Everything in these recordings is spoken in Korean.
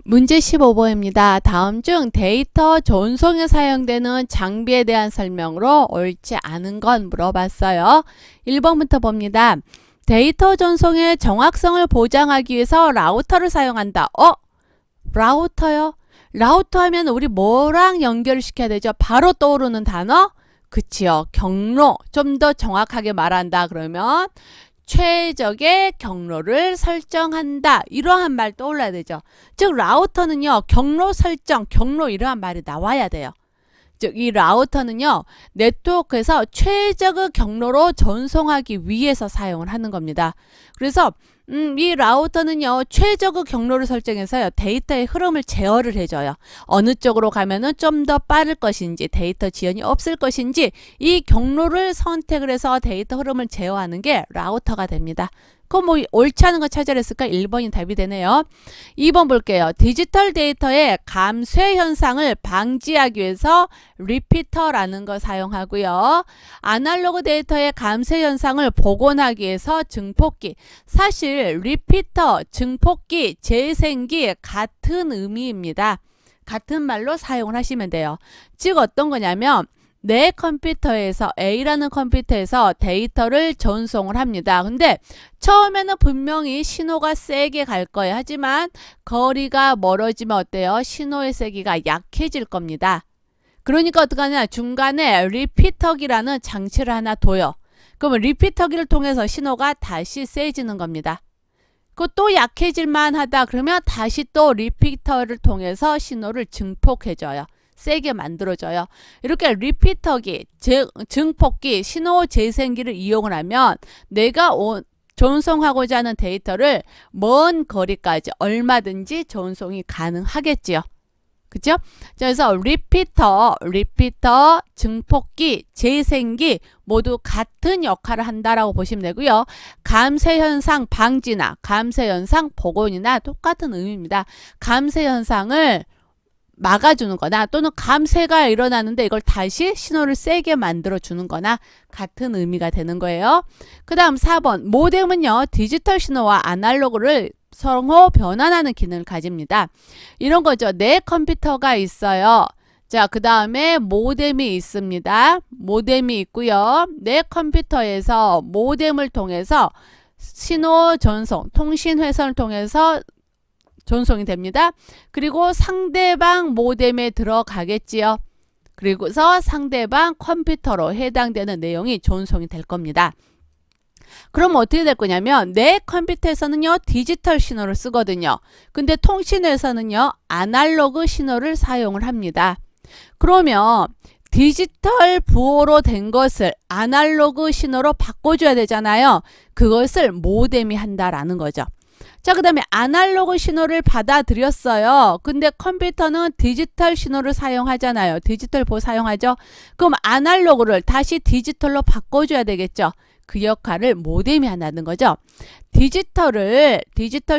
문제 15번입니다. 다음 중 데이터 전송에 사용되는 장비에 대한 설명으로 옳지 않은 건 물어봤어요. 1번부터 봅니다. 데이터 전송의 정확성을 보장하기 위해서 라우터를 사용한다. 라우터요? 라우터 하면 우리 뭐랑 연결을 시켜야 되죠? 바로 떠오르는 단어? 그치요. 경로. 좀 더 정확하게 말한다. 그러면 최적의 경로를 설정한다. 이러한 말 떠올라야 되죠. 즉 라우터는요. 경로 설정, 경로 이러한 말이 나와야 돼요. 즉 이 라우터는요. 네트워크에서 최적의 경로로 전송하기 위해서 사용을 하는 겁니다. 그래서 이 라우터는요. 최적의 경로를 설정해서요. 데이터의 흐름을 제어를 해줘요. 어느 쪽으로 가면은 좀 더 빠를 것인지 데이터 지연이 없을 것인지 이 경로를 선택을 해서 데이터 흐름을 제어하는 게 라우터가 됩니다. 그럼 뭐 옳지 않은 거 찾아냈을까? 1번이 답이 되네요. 2번 볼게요. 디지털 데이터의 감쇄 현상을 방지하기 위해서 리피터라는 걸 사용하고요. 아날로그 데이터의 감쇄 현상을 복원하기 위해서 증폭기. 사실 리피터, 증폭기, 재생기 같은 의미입니다. 같은 말로 사용을 하시면 돼요. 즉 어떤 거냐면 내 컴퓨터에서 A라는 컴퓨터에서 데이터를 전송을 합니다. 근데 처음에는 분명히 신호가 세게 갈 거예요. 하지만 거리가 멀어지면 어때요? 신호의 세기가 약해질 겁니다. 그러니까 어떻게 하냐? 중간에 리피터기라는 장치를 하나 둬요. 그러면 리피터기를 통해서 신호가 다시 세지는 겁니다. 또 약해질만 하다 그러면 다시 또 리피터를 통해서 신호를 증폭해줘요. 세게 만들어줘요. 이렇게 리피터기, 증폭기, 신호 재생기를 이용을 하면 내가 전송하고자 하는 데이터를 먼 거리까지 얼마든지 전송이 가능하겠지요. 그죠? 그래서 리피터, 증폭기, 재생기 모두 같은 역할을 한다라고 보시면 되고요. 감쇄현상 방지나 감쇄현상 복원이나 똑같은 의미입니다. 감쇄현상을 막아주는 거나 또는 감쇄가 일어나는데 이걸 다시 신호를 세게 만들어 주는 거나 같은 의미가 되는 거예요. 그 다음 4번 모뎀은요. 디지털 신호와 아날로그를 상호 변환하는 기능을 가집니다. 이런 거죠. 내 컴퓨터가 있어요. 자, 그 다음에 모뎀이 있습니다. 모뎀이 있고요. 내 컴퓨터에서 모뎀을 통해서 신호 전송, 통신 회선을 통해서 전송이 됩니다. 그리고 상대방 모뎀에 들어가겠지요. 그리고서 상대방 컴퓨터로 해당되는 내용이 전송이 될 겁니다. 그럼 어떻게 될 거냐면 내 컴퓨터에서는요 디지털 신호를 쓰거든요. 근데 통신회에서는요 아날로그 신호를 사용을 합니다. 그러면 디지털 부호로 된 것을 아날로그 신호로 바꿔줘야 되잖아요. 그것을 모뎀이 한다라는 거죠. 자, 그 다음에 아날로그 신호를 받아들였어요. 근데 컴퓨터는 디지털 신호를 사용하잖아요. 디지털 부호 사용하죠. 그럼 아날로그를 다시 디지털로 바꿔줘야 되겠죠. 그 역할을 모뎀이 한다는 거죠. 디지털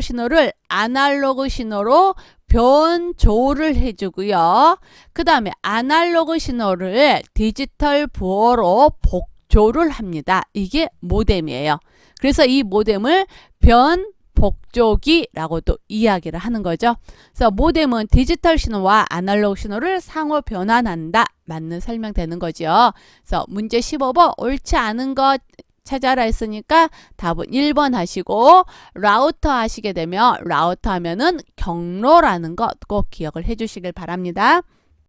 신호를 아날로그 신호로 변조를 해주고요. 그 다음에 아날로그 신호를 디지털 부호로 복조를 합니다. 이게 모뎀이에요. 그래서 이 모뎀을 복조기라고도 이야기를 하는 거죠. 그래서 모뎀은 디지털 신호와 아날로그 신호를 상호 변환한다. 맞는 설명되는 거죠. 그래서 문제 15번 옳지 않은 것 찾아라 했으니까 답은 1번 하시고 라우터 하시게 되면 라우터 하면은 경로라는 것 꼭 기억을 해 주시길 바랍니다.